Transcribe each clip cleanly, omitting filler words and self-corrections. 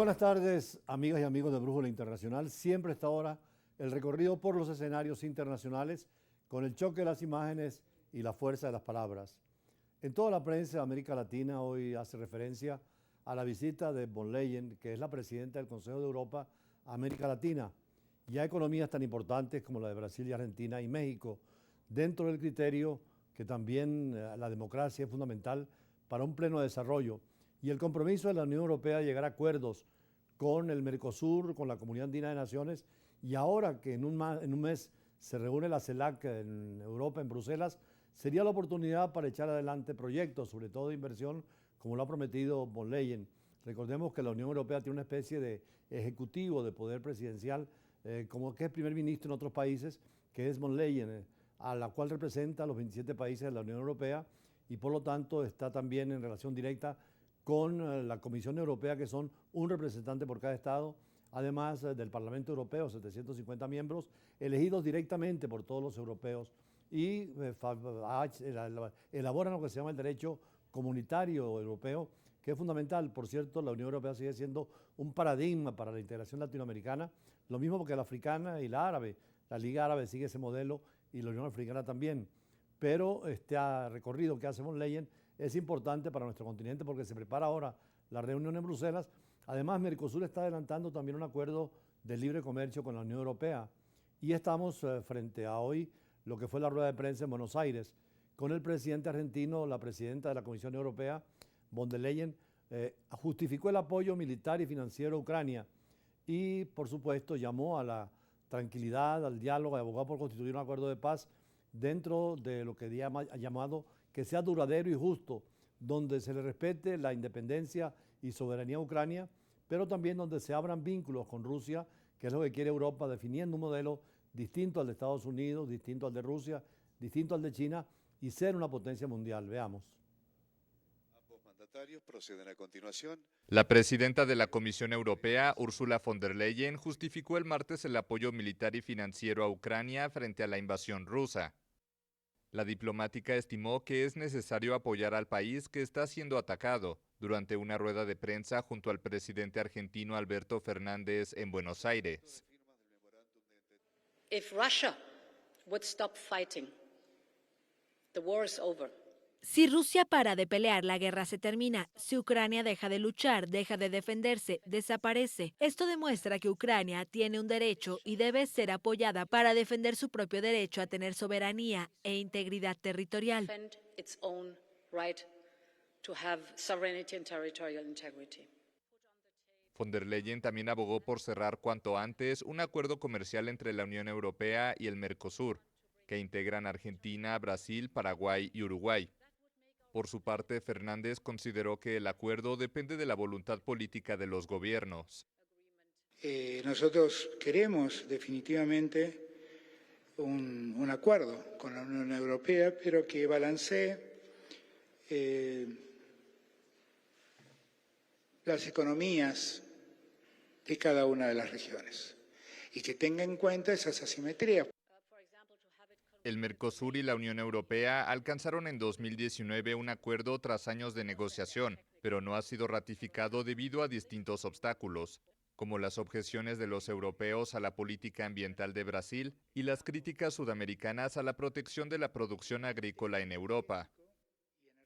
Buenas tardes, amigas y amigos de Brújula Internacional. Siempre a esta hora el recorrido por los escenarios internacionales con el choque de las imágenes y la fuerza de las palabras. En toda la prensa de América Latina hoy hace referencia a la visita de von Leyen, que es la presidenta del Consejo de Europa a América Latina, y a economías tan importantes como la de Brasil y Argentina y México, dentro del criterio que también la democracia es fundamental para un pleno desarrollo y el compromiso de la Unión Europea de llegar a acuerdos con el Mercosur, con la Comunidad Andina de Naciones, y ahora que en un mes se reúne la CELAC en Europa, en Bruselas, sería la oportunidad para echar adelante proyectos, sobre todo de inversión, como lo ha prometido von Leyen. Recordemos que la Unión Europea tiene una especie de ejecutivo de poder presidencial, como que es primer ministro en otros países, que es von Leyen, a la cual representa a los 27 países de la Unión Europea y por lo tanto está también en relación directa con la Comisión Europea, que son un representante por cada Estado, además del Parlamento Europeo, 750 miembros, elegidos directamente por todos los europeos y elaboran lo que se llama el derecho comunitario europeo, que es fundamental. Por cierto, la Unión Europea sigue siendo un paradigma para la integración latinoamericana, lo mismo que la africana y la árabe. La Liga Árabe sigue ese modelo y la Unión Africana también. Pero este recorrido que hace von Leyen es importante para nuestro continente porque se prepara ahora la reunión en Bruselas. Además, Mercosur está adelantando también un acuerdo de libre comercio con la Unión Europea. Y estamos frente a hoy lo que fue la rueda de prensa en Buenos Aires, con el presidente argentino, la presidenta de la Comisión Europea, von der Leyen, justificó el apoyo militar y financiero a Ucrania y, por supuesto, llamó a la tranquilidad, al diálogo, abogó por constituir un acuerdo de paz dentro de lo que ha llamado que sea duradero y justo, donde se le respete la independencia y soberanía a Ucrania, pero también donde se abran vínculos con Rusia, que es lo que quiere Europa, definiendo un modelo distinto al de Estados Unidos, distinto al de Rusia, distinto al de China, y ser una potencia mundial. Veamos. Ambos mandatarios proceden a continuación. La presidenta de la Comisión Europea, Ursula von der Leyen, justificó el martes el apoyo militar y financiero a Ucrania frente a la invasión rusa. La diplomática estimó que es necesario apoyar al país que está siendo atacado durante una rueda de prensa junto al presidente argentino Alberto Fernández en Buenos Aires. If Russia would stop fighting, the war is over. Si Rusia para de pelear, la guerra se termina. Si Ucrania deja de luchar, deja de defenderse, desaparece. Esto demuestra que Ucrania tiene un derecho y debe ser apoyada para defender su propio derecho a tener soberanía e integridad territorial. Defend its own right to have sovereignty and territorial integrity. Von der Leyen también abogó por cerrar cuanto antes un acuerdo comercial entre la Unión Europea y el Mercosur, que integran Argentina, Brasil, Paraguay y Uruguay. Por su parte, Fernández consideró que el acuerdo depende de la voluntad política de los gobiernos. Nosotros queremos definitivamente un acuerdo con la Unión Europea, pero que balancee las economías de cada una de las regiones y que tenga en cuenta esas asimetrías. El Mercosur y la Unión Europea alcanzaron en 2019 un acuerdo tras años de negociación, pero no ha sido ratificado debido a distintos obstáculos, como las objeciones de los europeos a la política ambiental de Brasil y las críticas sudamericanas a la protección de la producción agrícola en Europa.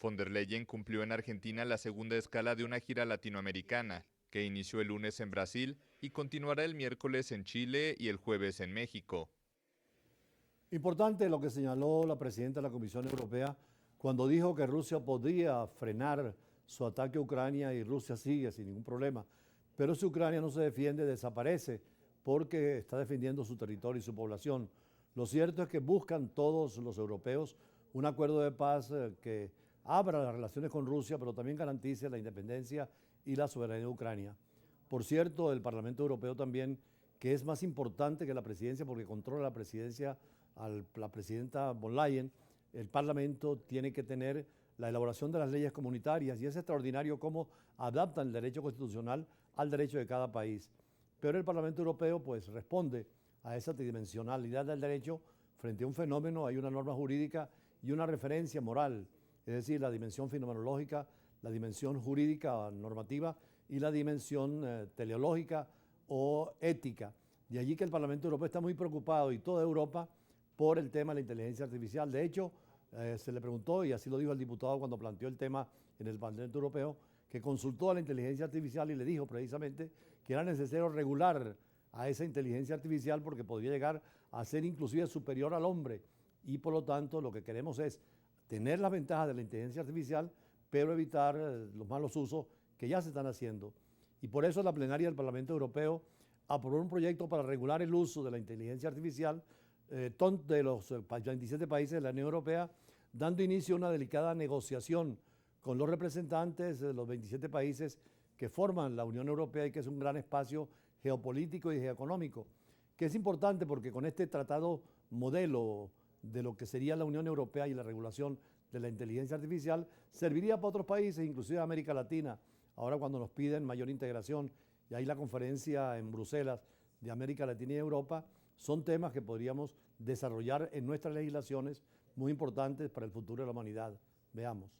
Von der Leyen cumplió en Argentina la segunda escala de una gira latinoamericana, que inició el lunes en Brasil y continuará el miércoles en Chile y el jueves en México. Importante lo que señaló la presidenta de la Comisión Europea cuando dijo que Rusia podría frenar su ataque a Ucrania y Rusia sigue sin ningún problema. Pero si Ucrania no se defiende, desaparece porque está defendiendo su territorio y su población. Lo cierto es que buscan todos los europeos un acuerdo de paz que abra las relaciones con Rusia, pero también garantice la independencia y la soberanía de Ucrania. Por cierto, el Parlamento Europeo también, que es más importante que la presidencia porque controla la presidencia la presidenta von Leyen, el Parlamento tiene que tener la elaboración de las leyes comunitarias y es extraordinario cómo adaptan el derecho constitucional al derecho de cada país. Pero el Parlamento Europeo pues responde a esa tridimensionalidad del derecho frente a un fenómeno. Hay una norma jurídica y una referencia moral, es decir, la dimensión fenomenológica, la dimensión jurídica normativa y la dimensión teleológica o ética. De allí que el Parlamento Europeo está muy preocupado, y toda Europa, por el tema de la inteligencia artificial. De hecho, se le preguntó, y así lo dijo el diputado cuando planteó el tema en el Parlamento Europeo, que consultó a la inteligencia artificial y le dijo precisamente que era necesario regular a esa inteligencia artificial porque podría llegar a ser inclusive superior al hombre, y por lo tanto lo que queremos es tener las ventajas de la inteligencia artificial, pero evitar los malos usos que ya se están haciendo. Y por eso la plenaria del Parlamento Europeo aprobó un proyecto para regular el uso de la inteligencia artificial de los 27 países de la Unión Europea, dando inicio a una delicada negociación con los representantes de los 27 países que forman la Unión Europea y que es un gran espacio geopolítico y geoeconómico, que es importante porque con este tratado modelo de lo que sería la Unión Europea y la regulación de la inteligencia artificial, serviría para otros países, inclusive América Latina. Ahora cuando nos piden mayor integración, y hay la conferencia en Bruselas de América Latina y Europa, son temas que podríamos desarrollar en nuestras legislaciones muy importantes para el futuro de la humanidad. Veamos.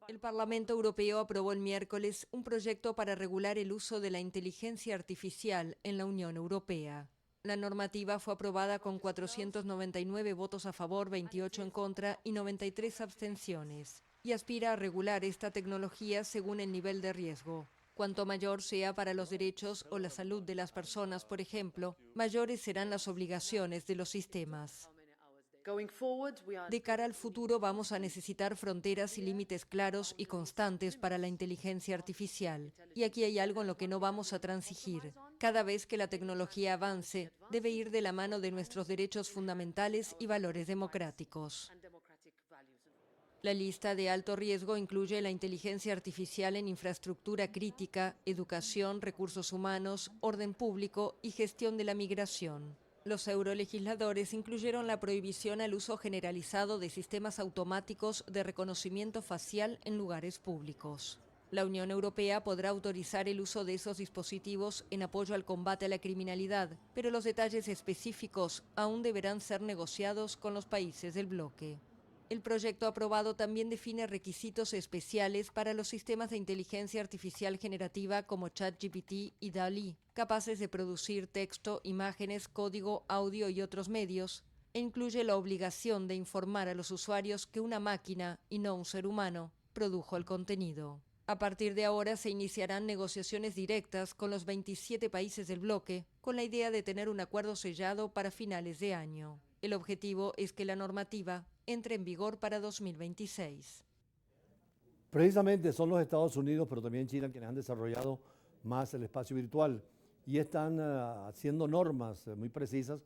El Parlamento Europeo aprobó el miércoles un proyecto para regular el uso de la inteligencia artificial en la Unión Europea. La normativa fue aprobada con 499 votos a favor, 28 en contra y 93 abstenciones, y aspira a regular esta tecnología según el nivel de riesgo. Cuanto mayor sea para los derechos o la salud de las personas, por ejemplo, mayores serán las obligaciones de los sistemas. De cara al futuro vamos a necesitar fronteras y límites claros y constantes para la inteligencia artificial. Y aquí hay algo en lo que no vamos a transigir. Cada vez que la tecnología avance, debe ir de la mano de nuestros derechos fundamentales y valores democráticos. La lista de alto riesgo incluye la inteligencia artificial en infraestructura crítica, educación, recursos humanos, orden público y gestión de la migración. Los eurolegisladores incluyeron la prohibición al uso generalizado de sistemas automáticos de reconocimiento facial en lugares públicos. La Unión Europea podrá autorizar el uso de esos dispositivos en apoyo al combate a la criminalidad, pero los detalles específicos aún deberán ser negociados con los países del bloque. El proyecto aprobado también define requisitos especiales para los sistemas de inteligencia artificial generativa como ChatGPT y DALL-E, capaces de producir texto, imágenes, código, audio y otros medios, e incluye la obligación de informar a los usuarios que una máquina, y no un ser humano, produjo el contenido. A partir de ahora se iniciarán negociaciones directas con los 27 países del bloque, con la idea de tener un acuerdo sellado para finales de año. El objetivo es que la normativa entre en vigor para 2026. Precisamente son los Estados Unidos, pero también China, quienes han desarrollado más el espacio virtual y están haciendo normas muy precisas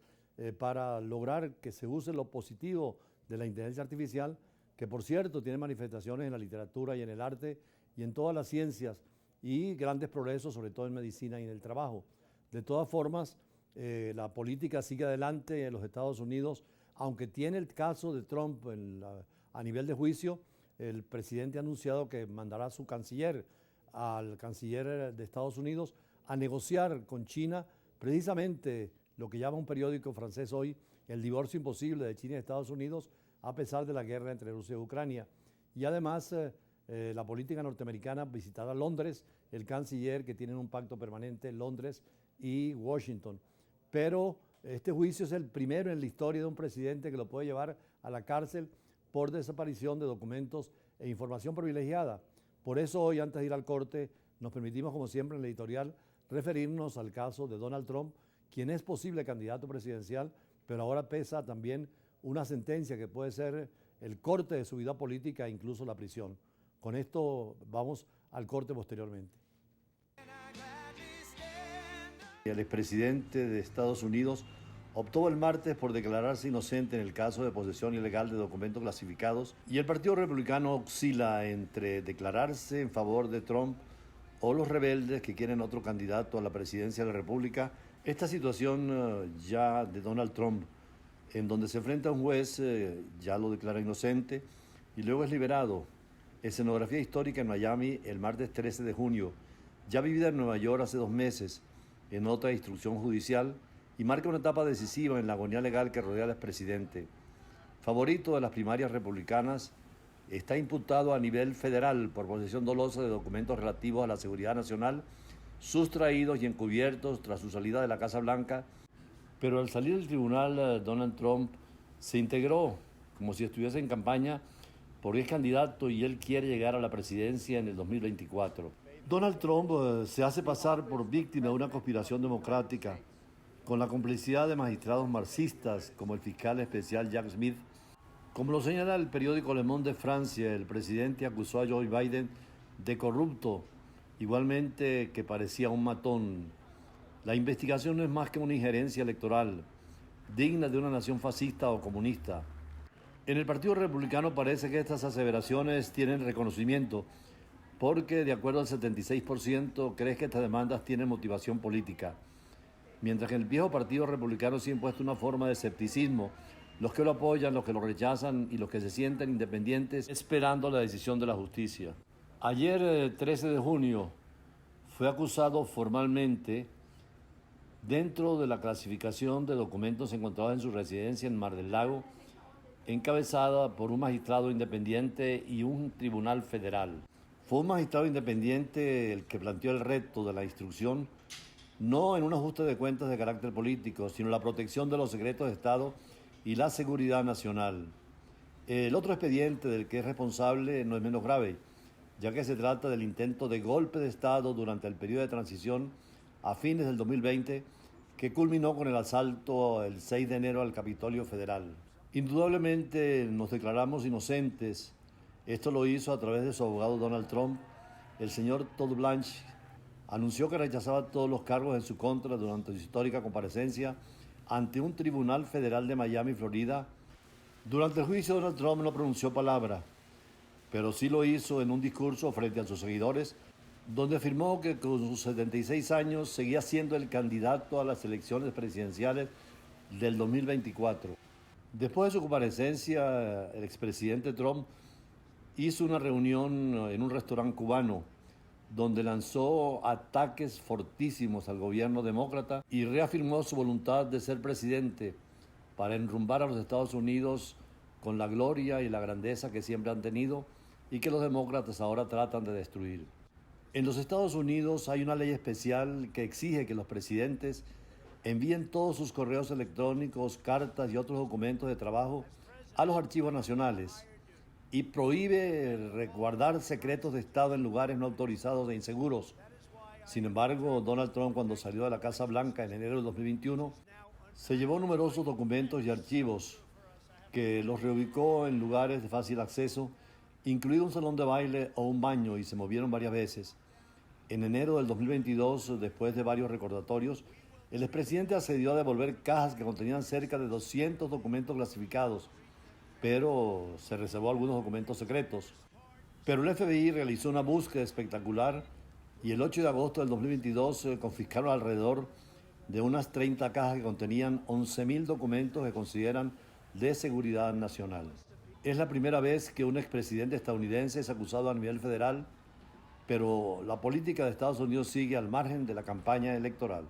para lograr que se use lo positivo de la inteligencia artificial, que por cierto tiene manifestaciones en la literatura y en el arte y en todas las ciencias y grandes progresos, sobre todo en medicina y en el trabajo. De todas formas, la política sigue adelante en los Estados Unidos, aunque tiene el caso de Trump a nivel de juicio. El presidente ha anunciado que mandará a su canciller, al canciller de Estados Unidos, a negociar con China precisamente lo que llama un periódico francés hoy, el divorcio imposible de China y Estados Unidos, a pesar de la guerra entre Rusia y Ucrania. Y además, la política norteamericana visitará Londres, el canciller, que tienen un pacto permanente en Londres y Washington. Pero este juicio es el primero en la historia de un presidente que lo puede llevar a la cárcel por desaparición de documentos e información privilegiada. Por eso hoy, antes de ir al corte, nos permitimos, como siempre en el editorial, referirnos al caso de Donald Trump, quien es posible candidato presidencial, pero ahora pesa también una sentencia que puede ser el corte de su vida política e incluso la prisión. Con esto vamos al corte posteriormente. El expresidente de Estados Unidos optó el martes por declararse inocente en el caso de posesión ilegal de documentos clasificados y el Partido Republicano oscila entre declararse en favor de Trump o los rebeldes que quieren otro candidato a la presidencia de la República. Esta situación ya de Donald Trump, en donde se enfrenta a un juez, ya lo declara inocente y luego es liberado. Escenografía histórica en Miami el martes 13 de junio, ya vivida en Nueva York hace 2 meses, en otra instrucción judicial, y marca una etapa decisiva en la agonía legal que rodea al expresidente. Favorito de las primarias republicanas, está imputado a nivel federal por posesión dolosa de documentos relativos a la seguridad nacional, sustraídos y encubiertos tras su salida de la Casa Blanca. Pero al salir del tribunal, Donald Trump se integró como si estuviese en campaña porque es candidato y él quiere llegar a la presidencia en el 2024. Donald Trump se hace pasar por víctima de una conspiración democrática con la complicidad de magistrados marxistas como el fiscal especial Jack Smith. Como lo señala el periódico Le Monde de Francia, el presidente acusó a Joe Biden de corrupto, igualmente que parecía un matón. La investigación no es más que una injerencia electoral, digna de una nación fascista o comunista. En el Partido Republicano parece que estas aseveraciones tienen reconocimiento, porque de acuerdo al 76% cree que estas demandas tienen motivación política. Mientras que en el viejo Partido Republicano se ha impuesto una forma de escepticismo, los que lo apoyan, los que lo rechazan y los que se sienten independientes esperando la decisión de la justicia. Ayer, 13 de junio, fue acusado formalmente dentro de la clasificación de documentos encontrados en su residencia en Mar del Lago, encabezada por un magistrado independiente y un tribunal federal. Fue un magistrado independiente el que planteó el reto de la instrucción, no en un ajuste de cuentas de carácter político, sino la protección de los secretos de Estado y la seguridad nacional. El otro expediente del que es responsable no es menos grave, ya que se trata del intento de golpe de Estado durante el periodo de transición a fines del 2020, que culminó con el asalto el 6 de enero al Capitolio Federal. Indudablemente nos declaramos inocentes. Esto lo hizo a través de su abogado Donald Trump. El señor Todd Blanche anunció que rechazaba todos los cargos en su contra durante su histórica comparecencia ante un tribunal federal de Miami, Florida. Durante el juicio, Donald Trump no pronunció palabra, pero sí lo hizo en un discurso frente a sus seguidores, donde afirmó que con sus 76 años seguía siendo el candidato a las elecciones presidenciales del 2024. Después de su comparecencia, el expresidente Trump hizo una reunión en un restaurante cubano donde lanzó ataques fortísimos al gobierno demócrata y reafirmó su voluntad de ser presidente para enrumbar a los Estados Unidos con la gloria y la grandeza que siempre han tenido y que los demócratas ahora tratan de destruir. En los Estados Unidos hay una ley especial que exige que los presidentes envíen todos sus correos electrónicos, cartas y otros documentos de trabajo a los archivos nacionales y prohíbe resguardar secretos de Estado en lugares no autorizados e inseguros. Sin embargo, Donald Trump, cuando salió de la Casa Blanca en enero de 2021, se llevó numerosos documentos y archivos que los reubicó en lugares de fácil acceso, incluido un salón de baile o un baño, y se movieron varias veces. En enero del 2022, después de varios recordatorios, el expresidente accedió a devolver cajas que contenían cerca de 200 documentos clasificados, pero se reservó algunos documentos secretos. Pero el FBI realizó una búsqueda espectacular y el 8 de agosto del 2022 confiscaron alrededor de unas 30 cajas que contenían 11.000 documentos que consideran de seguridad nacional. Es la primera vez que un expresidente estadounidense es acusado a nivel federal, pero la política de Estados Unidos sigue al margen de la campaña electoral.